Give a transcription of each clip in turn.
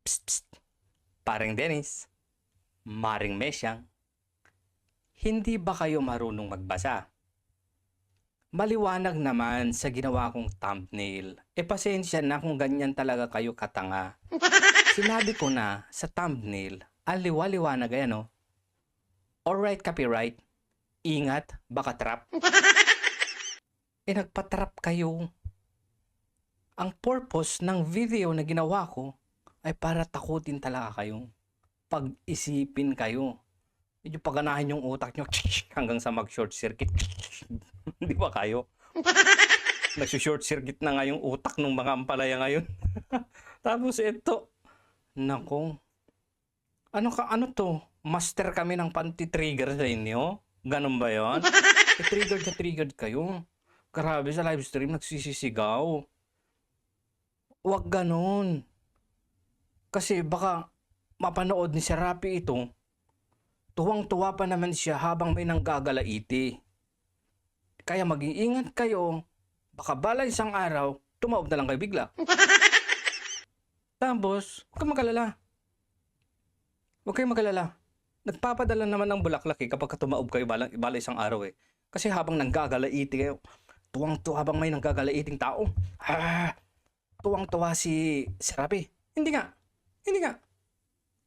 Psst, psst. Paring Dennis, Maring Mesyang, hindi ba kayo marunong magbasa? Maliwanag naman sa ginawa kong thumbnail. Pasensya na kung ganyan talaga kayo katanga. Sinabi ko na sa thumbnail, aliwa-liwanag ayan o. Alright, copyright. Ingat, baka trap. Nagpatrap kayo. Ang purpose ng video na ginawa ko ay para takutin talaga kayo. Pag-isipin kayo. Medyo paganahin yung utak nyo hanggang sa mag-short circuit. Di ba kayo? Nag-short circuit na nga yung utak ng mga ampalaya ngayon. Tapos ito, nako, ano to? Master kami ng panti-trigger sa inyo? Ganun ba yun? Triggered kayo. Grabe sa live stream, nagsisisigaw. Huwag ganun. Kasi baka mapanood ni Serapi ito, tuwang-tuwa pa naman siya habang may nanggagalaiti. Kaya mag-iingat kayo, baka balay isang araw, tumaob na lang kayo bigla. Tapos, huwag kayong magalala. Huwag kayong magalala. Nagpapadala naman ng bulaklak kapag tumaob kayo balay isang araw . Kasi habang nanggagalaiti kayo, tuwang-tuwa habang may nanggagalaiting tao. Tuwang-tuwa si Serapi. Hindi nga.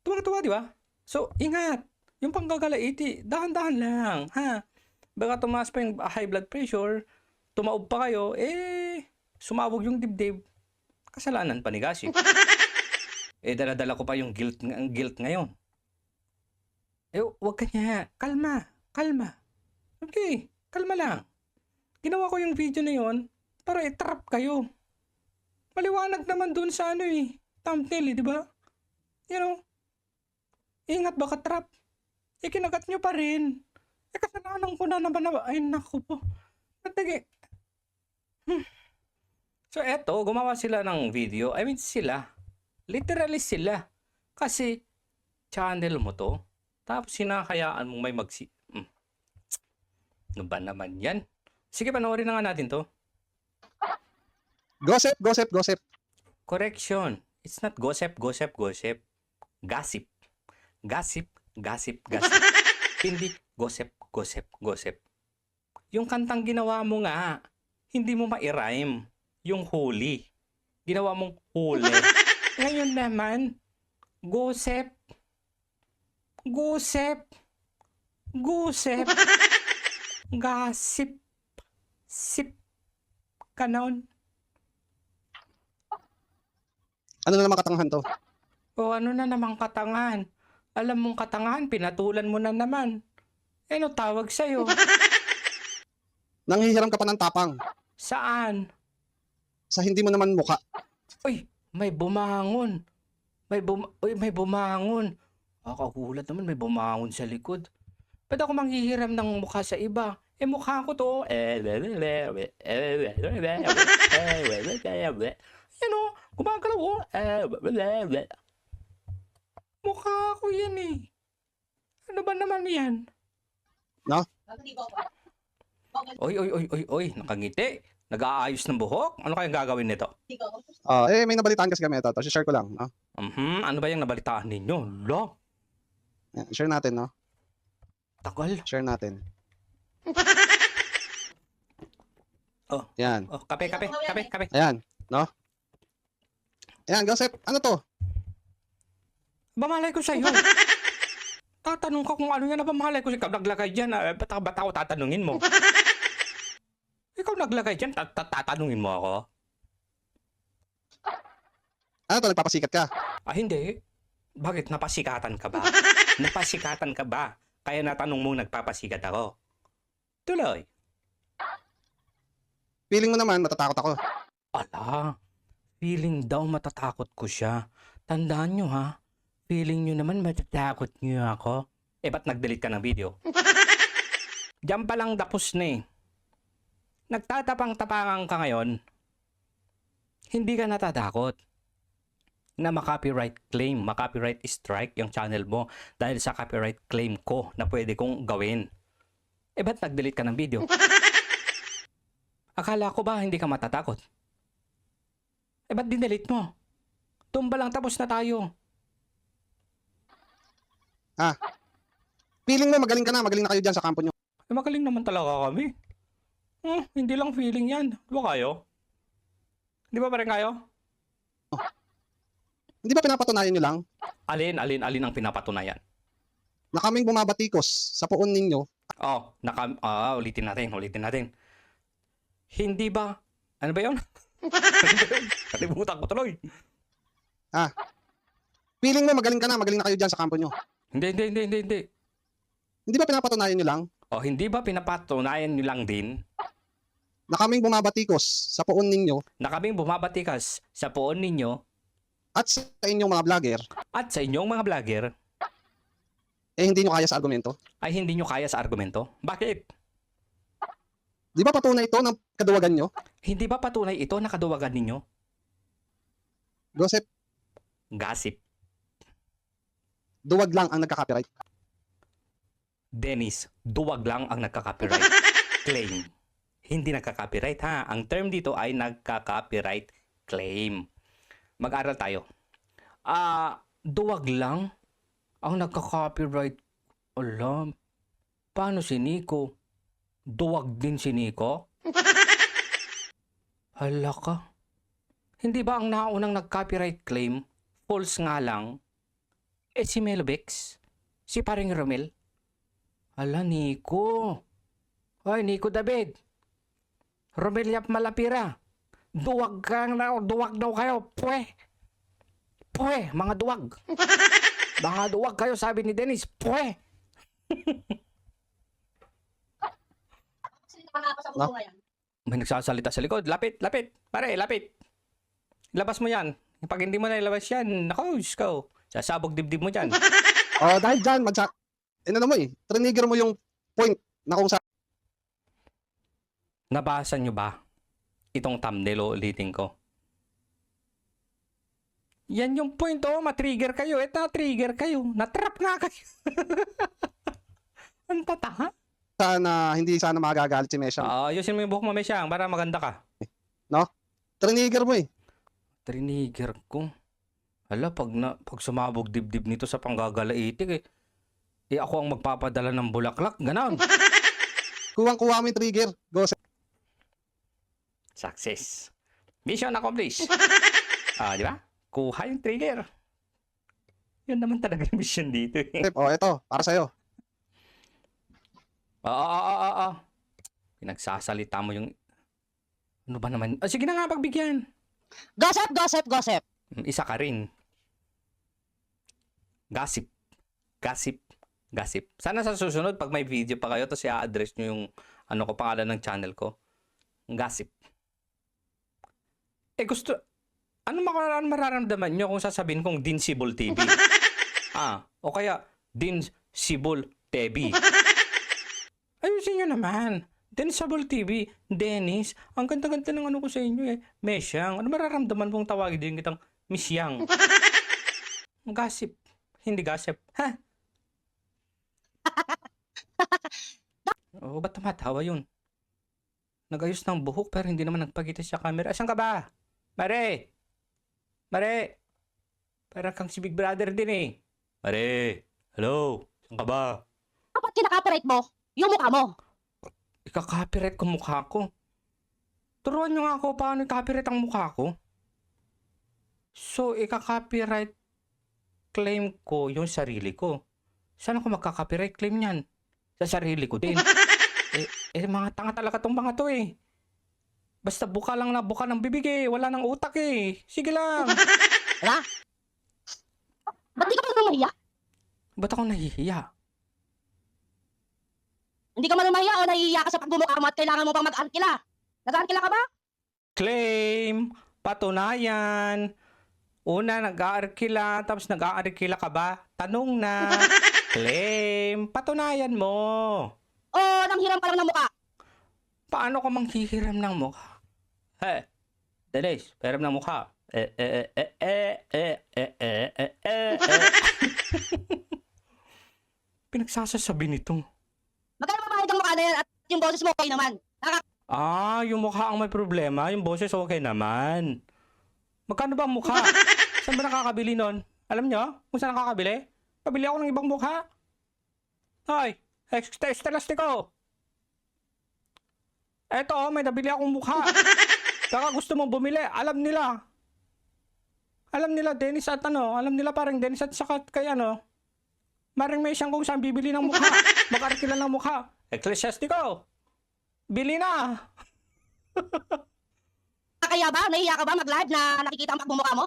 Tuwang-tuwa, di ba? So, ingat. Yung panggagalaiti, dahan-dahan lang, ha? Baka tumaas pa yung high blood pressure, tumaob pa kayo, sumabog yung dibdib. Kasalanan pa ni Gashi. Dala-dala ko pa yung guilt ngayon. Wag ka niya. Kalma. Okay, kalma lang. Ginawa ko yung video na yon para i-trap kayo. Maliwanag naman dun sa thumbnail, di ba? Ingat baka trap. Kinagat nyo pa rin. Kasalanan ko na naman na, ay naku po. Patagi. So eto, gumawa sila ng video. I mean sila. Literally sila. Kasi channel mo to. Tapos sinakayaan mong may Ano ba naman yan? Sige, panoorin na nga natin to. Gossip. Correction. It's not gossip. Gossip. Hindi gossip. Yung kantang ginawa mo nga, hindi mo ma-rhyme. Yung holy. Ginawa mong huli. Ngayon naman, gossip. Gossip. Sip. Ganon. Ano na naman katangahan to? Ano na namang katangahan? Alam mong katangahan, pinatulan mo na naman. Ano tawag sa'yo? Nanghihiram ka pa ng tapang Saan? sa hindi mo naman muka. Uy, may bumangon. May bumangon. Kakagulat naman, may bumangon sa likod. Ba't ako manghihiram ng mukha sa iba? Mukha ko to. Gumagalaw ko. Mukha ko yan Ano ba naman yan? No? Oy, nakangiti. Nag-aayos ng buhok? Ano kayang gagawin nito? May nabalitaan kasi kami ito. Share ko lang, no? Ano ba yung nabalitaan ninyo? Lo? Yan, share natin, no? Tagal. Share natin. Oh. Yan. Kape. Ayan, no? Ayan, gossip. Ano to? Bamalay ko sa'yo. Tatanong ka kung ano yan na bamalay ko. Ikaw naglagay dyan. Ba't ako tatanungin mo? Ikaw naglagay dyan. Tatanungin mo ako? Ano to? Nagpapasikat ka? Hindi. Bakit? Napasikatan ka ba? Napasikatan ka ba? Kaya natanong mo nagpapasikat ako. Tuloy. Feeling mo naman, matatakot ako. Ala, feeling daw matatakot ko siya. Tandaan nyo ha, feeling nyo naman matatakot nyo ako. Ba't nag-delete ka ng video? Diyan pa lang tapos na Nagtatapang-tapangan ka ngayon, hindi ka natatakot na ma-copyright claim, ma-copyright strike yung channel mo dahil sa copyright claim ko na pwede kong gawin. Ba't nag-delete ka ng video? Akala ko ba hindi ka matatakot? Ba't dinelete mo? Tumba lang, tapos na tayo. Feeling mo magaling na kayo dyan sa kampo nyo. Eh, magaling naman talaga kami. Hindi lang feeling yan. Di ba kayo? Di ba pa rin kayo? Hindi ba pinapatunayan nyo lang Alin ang pinapatunayan? na kaming bumabatikos sa puon ninyo? Ulitin natin. Hindi ba? Ano ba yun? Kalimutan ko tuloy. Feeling mo magaling na kayo dyan sa kampo nyo. Hindi. Hindi ba pinapatunayan nyo lang Hindi ba pinapatunayan nyo lang din na kaming bumabatikos sa puon ninyo na kaming bumabatikas sa poon ninyo at sa inyong mga vlogger, at sa inyong mga vlogger hindi nyo kaya sa argumento? ay hindi nyo kaya sa argumento? Bakit? Di ba patunay ito ng kaduwagan nyo? Hindi ba patunay ito na kaduwagan ninyo? Joseph, Gossip. duwag lang ang nagka-copyright. Dennis, duwag lang ang nagka-copyright claim. Hindi nagka-copyright ha. Ang term dito ay nagka-copyright claim. Mag-aral tayo. Duwag lang ang nagka-copyright. Alam. Paano si Nico? Duwag din si Nico? Hala ka. Hindi ba ang naunang nag-copyright claim, false nga lang, si Melbex? Si paring Romel? Hala, Nico. Hoy, Nico David. Romel Yap Malapira. Duwag daw kayo. Pwe, mga duwag. Mga duwag kayo, sabi ni Dennis. Pwe. No? May nagsasalita sa likod. Lapit. Pare, lapit. Labas mo yan. Pag hindi mo na ilabas yan, naku, Diyos ko. Sasabog dibdib mo dyan. Dahil dyan, trigger mo yung point na kung saan Nabasa nyo ba itong thumbnail? Ulitin ko. Yan yung point, matrigger kayo. Na-trigger kayo. Na-trap nga kayo. Ang tataha. hindi sana magagalit si Meshang. Ayusin mo yung buhok mo, Mesyang, para maganda ka. Trigger mo Trigger ko. Hala, pag sumabog dibdib nito sa panggagalaitik ako ang magpapadala ng bulaklak. Ganon. Kuwang-kuha mo yung trigger. Go, sir. Success. Mission accomplished. Di ba? Kuha yung trigger. Yun naman talaga yung mission dito. Ito, para sa'yo. Pinagsasalita mo yung... Ano ba naman? Sige na nga, pagbigyan. Gossip. Isa ka rin. Gossip. Sana sa susunod, pag may video pa kayo, tapos i-address nyo yung pangalan ng channel ko. Gossip. Ano mararamdaman nyo kung sasabihin kong Dinsibol TV? O kaya Dinsibol TV. Ayusin nyo naman. Dinsibol TV. Dennis, ang ganda-ganda ng ko sa inyo Mesyang, ano mararamdaman kung tawagin din kitang Misyang? Gossip. Hindi gossip. Ha? Ba't tumatawa yun? Nag-ayos ng buhok pero hindi naman nagpagita sa camera. Asan ka ba? Mare! Parang kang si Big Brother din Mare! Hello? Asan ka ba? Dapat kinaka-copyright mo yung mukha mo. Ika-copyright ko mukha ko. Turuan nyo nga ako paano i-copyright ang mukha ko. So, ika-copyright claim ko yung sarili ko. Saan ako magka-copyright claim yan? Sa sarili ko din. Mga tanga talaga tong mga to Basta buka lang na buka ng bibig wala nang utak Sige lang. Wala? Ba't di ka pa nahiya? Ba't ako nahihiya? Hindi ka man mahiya o nahihiya ka sa pagmumukha mo at kailangan mo pang mag-arkila? Nag-arkila ka ba? Claim, patunayan. Una, nag-aarkila, tapos nag-aarkila ka ba? Tanong na. Claim, patunayan mo. O nanghiram ka lang ng mukha? Paano ko manghihiram ng mukha? Dennis, pahiram ng mukha. Pinagsasasabi nito. Magkano ba bayad ang mukha na yan at yung boses mo okay naman? Yung mukha ang may problema, yung boses okay naman. Magkano ba ang mukha? Saan ba nakakabili nun? Alam nyo? Kung saan nakakabili? Pabili ako ng ibang mukha. Hoy, Estelastiko. Eto, may nabili akong mukha. Baka gusto mong bumili. Alam nila. Alam nila, Dennis at ano. Alam nila parang Dennis at saka kay ano. Maring may siyang kung saan bibili ng mukha. Mag-arkila ng mukha. Ecclesiastico. Bili na. Kaya ba? Nahiya ka ba mag-live na nakikita ang pagmumukha mo?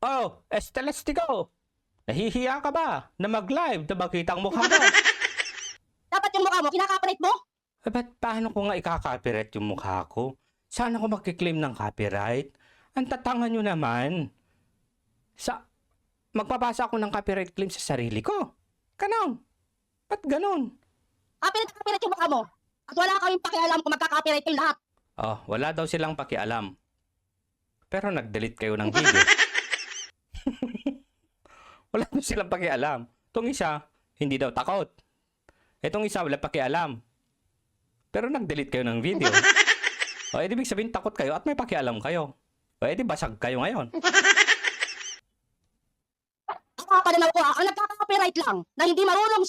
Oh, Estelastiko. Nahihiya ka ba na mag-live na makita ang mukha mo? Dapat yung mukha mo, kinaka-operate mo? Eh, ba't paano ko nga i-copyright yung mukha ko? Saan ako magkiklaim ng copyright? Ang tatanga nyo naman. Magpapasa ako ng copyright claim sa sarili ko. Ganon. Ba't ganon? Copyright yung mukha mo. At wala kayong pakialam kung magka-copyright yung lahat. Oh, wala daw silang pakialam. Pero nag-delete kayo ng video. Wala daw silang pakialam. Itong isa, hindi daw takot. Itong isa, wala pakialam. Pero nag-delete kayo ng video. O, edi ibig sabihin takot kayo at may pakialam kayo. O, edi basag kayo ngayon. Ang kapananaw ko ang nagka-copyright lang na hindi marunong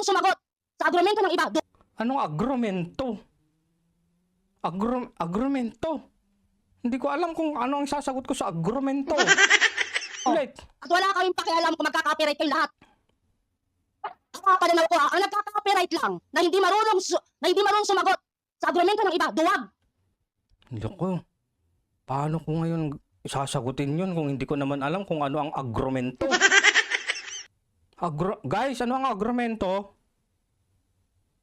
sumagot sa argumento ng iba. Anong agrumento? Agrumento? Hindi ko alam kung ano ang sasagot ko sa agrumento. Ulit. At wala kayong pakialam kung magka-copyright yung lahat. Ang kapananaw ko ang nagka-copyright lang na hindi marunong sumagot sa argumento ng iba. Duwag. Loko. Paano ko ngayon sasagutin yun kung hindi ko naman alam kung ano ang agrumento? Guys, ano ang agrumento?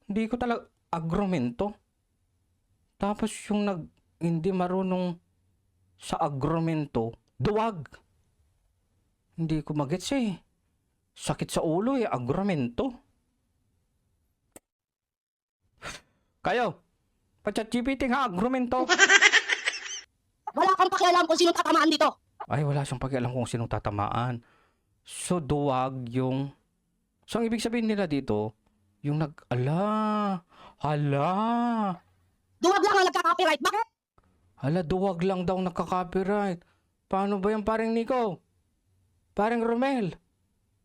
Hindi ko talaga agrumento. Tapos yung hindi marunong sa agrumento, duwag. Hindi ko magets eh. Sakit sa ulo eh, agrumento. Kayo, pa-chat GPT nga, agrumento. Wala kang pakialam kung sino tatamaan dito. Ay, wala siyang pakialam kung sinong tatamaan. So, duwag yung... So, ang ibig sabihin nila dito, yung hala, Duwag lang ang nagka-copyright. Bakit? hala, duwag lang daw nagka-copyright. Paano ba yung paring Nico? Paring Romel?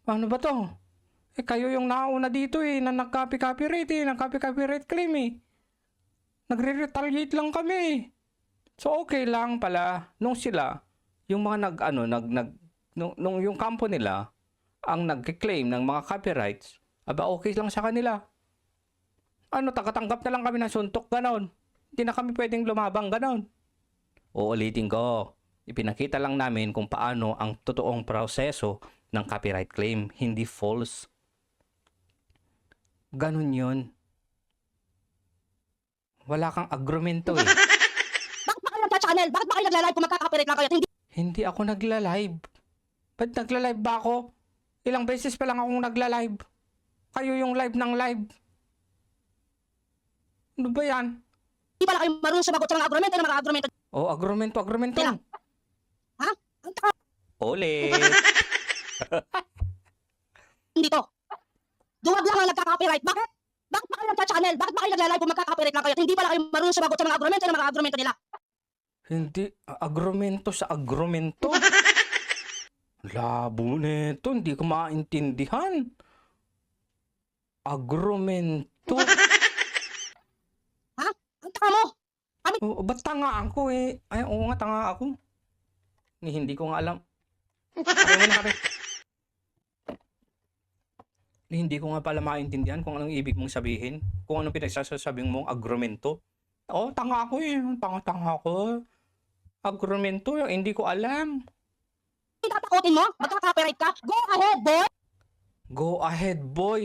Paano ba to? Eh, kayo yung nauna dito eh, na nag-copyright eh, nag-copyright claim eh. Nagre-retaliate lang kami. So, okay lang pala, nung sila, yung mga nung yung kampo nila, ang nag-claim ng mga copyrights, aba okay lang sa kanila. Ano, tagatanggap na lang kami ng suntok, ganon. Hindi na kami pwedeng lumabang, ganon. Uulitin ko, ipinakita lang namin kung paano ang totoong proseso ng copyright claim, hindi false. Ganon yun. Wala kang agrumento eh. Bakit ba kayo nagka-channel? Bakit ba kayo nagla-live kung magka-copyright lang kayo at hindi? Hindi ako nagla-live. Ba't nagla-live ba ako? Ilang beses pa lang akong nagla-live. Kayo yung live ng live. Ano ba yan? Hindi pala kayo marunong sumagot sa mga argumento ng mga argumento Oh, agrumento. nila. Ha? Ang taka Ulit. dito. Duwag lang ang nagka-copyright. Bakit? Bakit ba kayo nagka-channel? Bakit ba kayo nagla-live kung magka-copyright lang kayo at hindi pala kayo marunong sumagot sa mga argumento nila? Hindi, agrumento sa agrumento. Labo nito, hindi ko maintindihan. Agrumento. Ang taka mo. Oh, ba't tanga ako eh? Ay, oo nga, tanga ako. Hindi ko nga alam. Kaya mo na kami. Hindi ko nga pala maintindihan kung anong ibig mong sabihin. Kung anong pinagsasabing mong agrumento. Oh, tanga ako eh. Tanga ako. Agrumento, hindi ko alam. Tatakotin mo? Magka-copyright ka? Go ahead, boy! Go ahead, boy.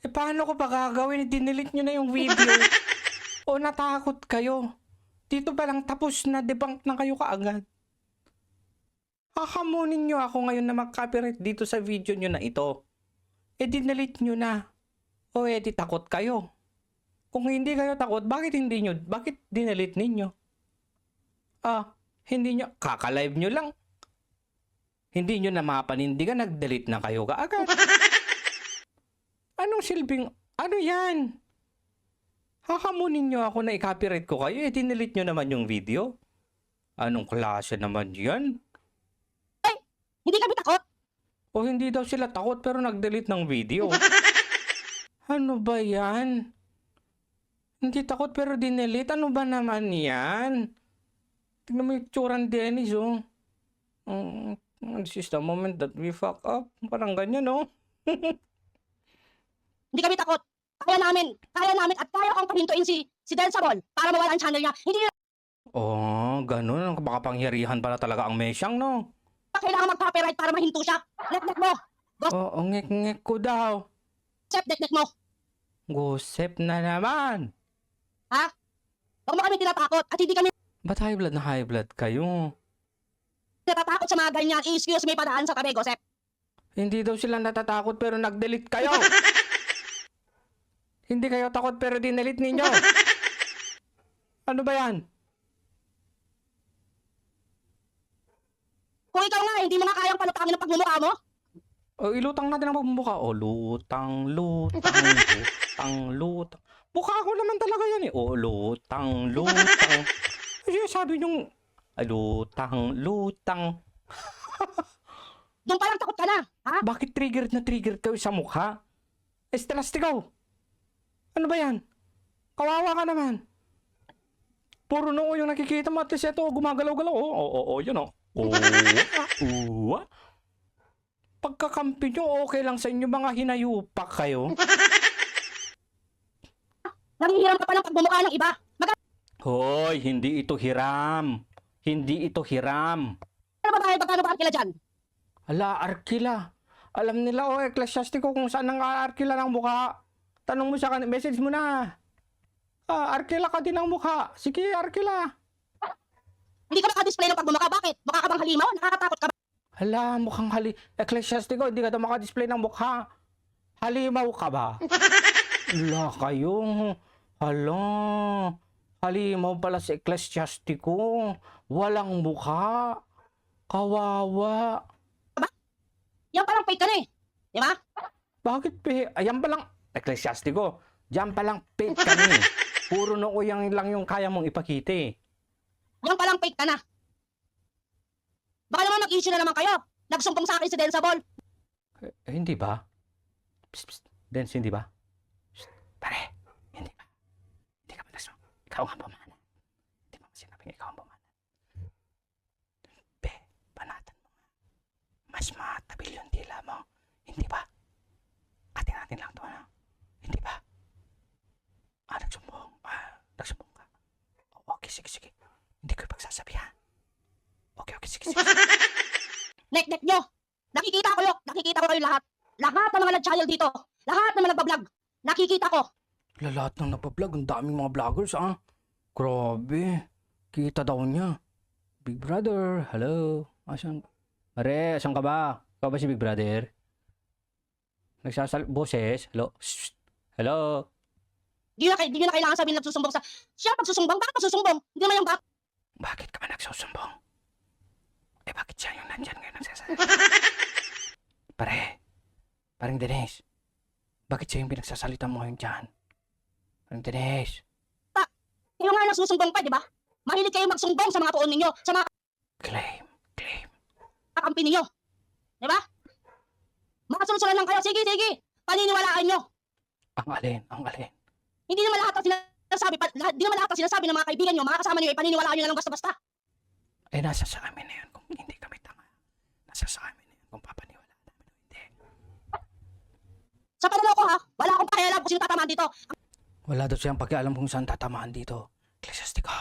Eh, paano ko pa gagawin? Dinilit nyo na yung video. O natakot kayo. Dito pa lang tapos na, debunk na kayo kaagad. Hahamunin nyo ako ngayon na mag-copyright dito sa video nyo na ito. Eh, dinilit nyo na. O di takot kayo. Kung hindi kayo takot, bakit dinilit ninyo? Hindi nyo, kaka-live nyo lang. Hindi nyo na mapanindigan, nag-delete na kayo kaagad. Anong silbing, ano yan? Hahamunin nyo ako na i-copyright ko kayo, dinilit nyo naman yung video. Anong klase naman yan? Hindi kami takot. O hindi daw sila takot pero nag-delete ng video. Ano ba yan? Hindi takot pero dinelete? Ano ba naman yan? Tignan mo yung tsuran Dennis, oh. This is the moment that we fuck up. Parang ganyan, oh. Hindi kami takot. Kaya namin at kaya kong pahintuin si Delsabol para mawala ang channel niya. Hindi nila Oh, ganun. Makapangyarihan pala talaga ang mesyang, no? kailangan mag-copyright para mahinto siya. Nek-nek mo. Oo, ngek-ngek ko daw. Sep, nek-nek mo. Gusep na naman. Huwag mo kami tinatakot at hindi kami Ba't high blood na high blood kayo? natatakot sa mga ganyan. Excuse me, padaan sa tabi, Gosep. Hindi daw sila natatakot pero nag-delete kayo. Hindi kayo takot pero dinelete ninyo. Ano ba yan? Kung ikaw nga, hindi mo nga kayang palutangin ang pagmumukha mo, O, ilutang natin ang pagmumukha. O, lutang, lutang. Mukha ko naman talaga yan eh. O, lutang. Kasi sabi niyong, lutang. doon pa lang takot ka na. Ha? Bakit triggered kayo sa mukha? Estelastigao. Ano ba yan? Kawawa ka naman. Puro noo yung nakikita mo at least ito, gumagalaw-galaw. Oo, yun o. Oo. Pagkakampi nyo, okay lang sa inyo mga hinayupak kayo. Nangihiram ka pa ng pagmumukha ng iba. Hoy, hindi ito hiram. Ano ba tayo pagkano ba kila dyan? Ala, arkila. Alam nila, eklesiastiko kung saan ang arkila ng mukha. Tanong mo sa kanila, message mo na. Arkila ka din ng mukha. Sige, arkila. Hindi ka maka-display ng pagmumukha. Bakit? Mukha ka bang halimaw? Nakakatakot ka ba? Hala, mukhang eklesiastiko, hindi ka daw makadisplay ng mukha. Halimaw ka ba? Hala kayo. Hala. Halimaw pala si eklesiastiko. Walang mukha. Kawawa. Yan parang fake ka na eh. Di ba? Bakit ayan pa lang, eklesiastiko, diyan pa lang fake kami. Puro noo yan lang yung kaya mong ipakita eh. Yan palang fake ka na. Baka naman mag-issue na naman kayo. Nagsumpong sa akin si Delsabol. Hindi ba? Psst, Dens, hindi ba? Psst, pare, hindi ba? Hindi ka matas mo. Ikaw ang pamana. Hindi mo sinabing ikaw ang pamana. Panatan mo nga. Mas matabil yung dila mo. Hindi ba? Atin lang to, ano? Hindi ba? Nagsumbong. Nagsumbong ka. Okay, sige. Hindi ko ipagsasabihan. Okay, sige. Nek-nek nyo. Nakikita ko kayo lahat. Lahat ng mga nag-child dito. Lahat ng mga nagbablog. Nakikita ko. Lahat ng napablog, ang daming mga vloggers, Grabe. Kita daw niya. Big Brother, hello. Asan? Mare, asan ka ba? Ikaw ba si Big Brother? Boses, hello? Shh. Hello? Di nyo na kailangan sabihin nagsusumbong sa... Siya pagsusumbong. Bakit pagsusumbong? Hindi naman yung Bakit ka ba nagsusumbong? Bakit siya yung nandyan ngayon nagsasabi? Parang Denise. Bakit siya yung pinagsasalita mo ngayon dyan? Parang Denise. Yung nga nagsusumbong pa, di ba? Mahilig kayo magsumbong sa mga tuon ninyo. Sa mga Claim. kakampi ninyo. Di ba? Mga sunod-sunod lang kayo. Sige. Paniniwalaan nyo. Ang alin? Hindi naman lahat ang sinasabi ng mga kaibigan nyo, mga kasama nyo, paniniwalaan nyo na lang basta-basta. Nasa sa amin na yun kung hindi kami tanga. Nasa sa amin na yun kung papaniwala namin o hindi. Sa pananaw ko ha, wala akong pakialam kung sino tatamaan dito. Wala daw siyang pakialam kung saan tatamaan dito. Eklesiastiko,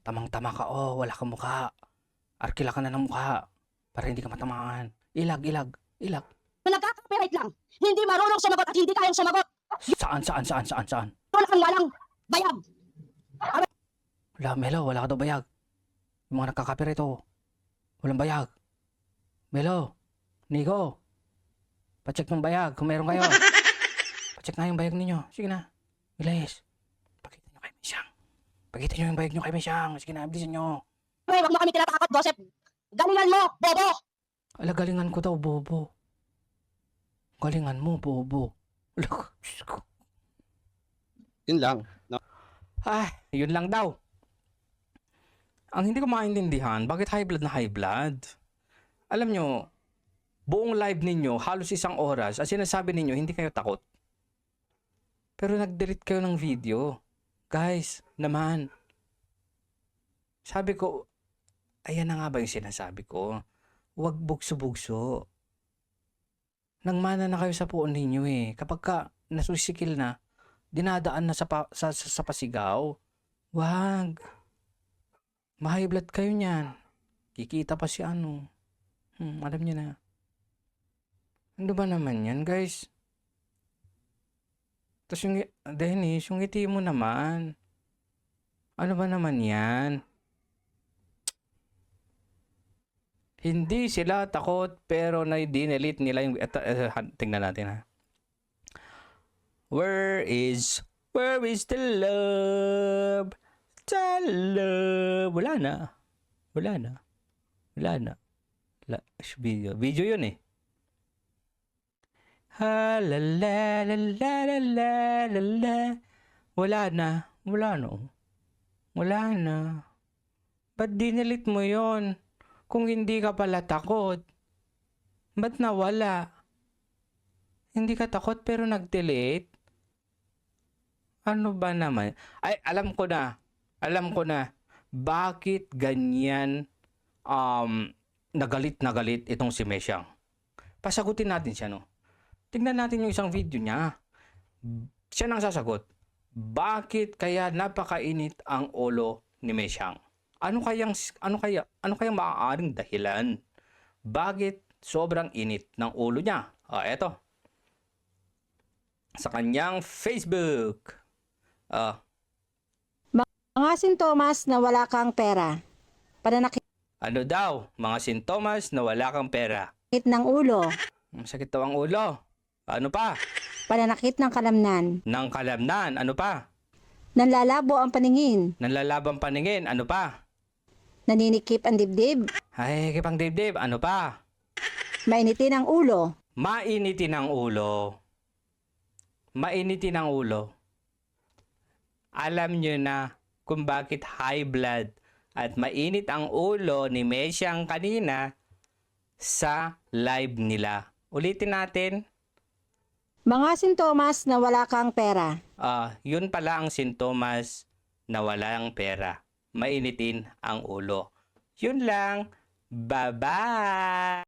tamang-tama ka wala kang mukha. Arkila ka na ng mukha para hindi ka matamaan. Ilag. Na nagkaka-copyright lang, hindi marunong sumagot at hindi kayang sumagot. Saan? Walang bayag. Melo, wala ka daw bayag. Yung mga nagkakapirate walang bayag. Melo, Nico, pacheck ng bayag kung meron kayo. Pacheck na yung bayag ninyo. Sige na, bilis. Pakita nyo kay Mesyang. Pakita nyo yung bayag nyo kay Mesyang. Sige na, bilisan nyo. Pre, wag mo kami tinatakot, Joseph. Galingan mo, bobo. Galingan ko daw, bobo. Galingan mo, bobo. Diyos ko. Yun lang. No? Yun lang daw. Ang hindi ko maintindihan, bakit high blood na high blood? Alam nyo, buong live ninyo, halos 1 oras, ang sinasabi ninyo, hindi kayo takot. Pero nag-delete kayo ng video. Guys, naman. Sabi ko, ayan na nga ba yung sinasabi ko? Huwag bugso-bugso. Nangmana na kayo sa puon ninyo eh. Kapag ka nasusikil na, dinadaan na sa pasigaw. Wag. Mahay blood kayo niyan. Kikita pa si ano. Alam niyo na. Ano ba naman yan, guys? Tapos yung, Dennis, yung ngiti mo naman. Ano ba naman yan? Hindi sila takot pero na-delete nila yung... tingnan natin ha. Where is the love? The love. Wala na. Video yun eh. Ha la la la la la la la la. Wala na. Ba't dinelete mo yon? Kung hindi ka pala takot, ba't nawala? Hindi ka takot pero nag-delete? Ano ba naman? Ay, alam ko na. Bakit ganyan nagalit itong si Mesyang? Pasagutin natin siya, no? Tingnan natin yung isang video niya. Siya nang sasagot. Bakit kaya napakainit ang ulo ni Mesyang? Ano kayang maaaring dahilan? Bakit sobrang init ng ulo niya? Eto. Sa kanyang Facebook. Mga sintomas na wala kang pera. Pananakit Ano daw? Mga sintomas na wala kang pera. ng ulo. Sakit daw ang ulo. Ano pa? Pananakit ng kalamnan. Nang kalamnan. Ano pa? Nanlalabo ang paningin. Nanlalabang paningin. Ano pa? Naninikip ang dibdib. Ay, kipang dibdib. Ano pa? Mainitin ang ulo. Mainitin ang ulo. Alam nyo na kung bakit high blood at mainit ang ulo ni Mesyang kanina sa live nila. Ulitin natin. Mga sintomas na wala kang pera. Yun pala ang sintomas na walang pera. Mainitin ang ulo. Yun lang. Bye-bye!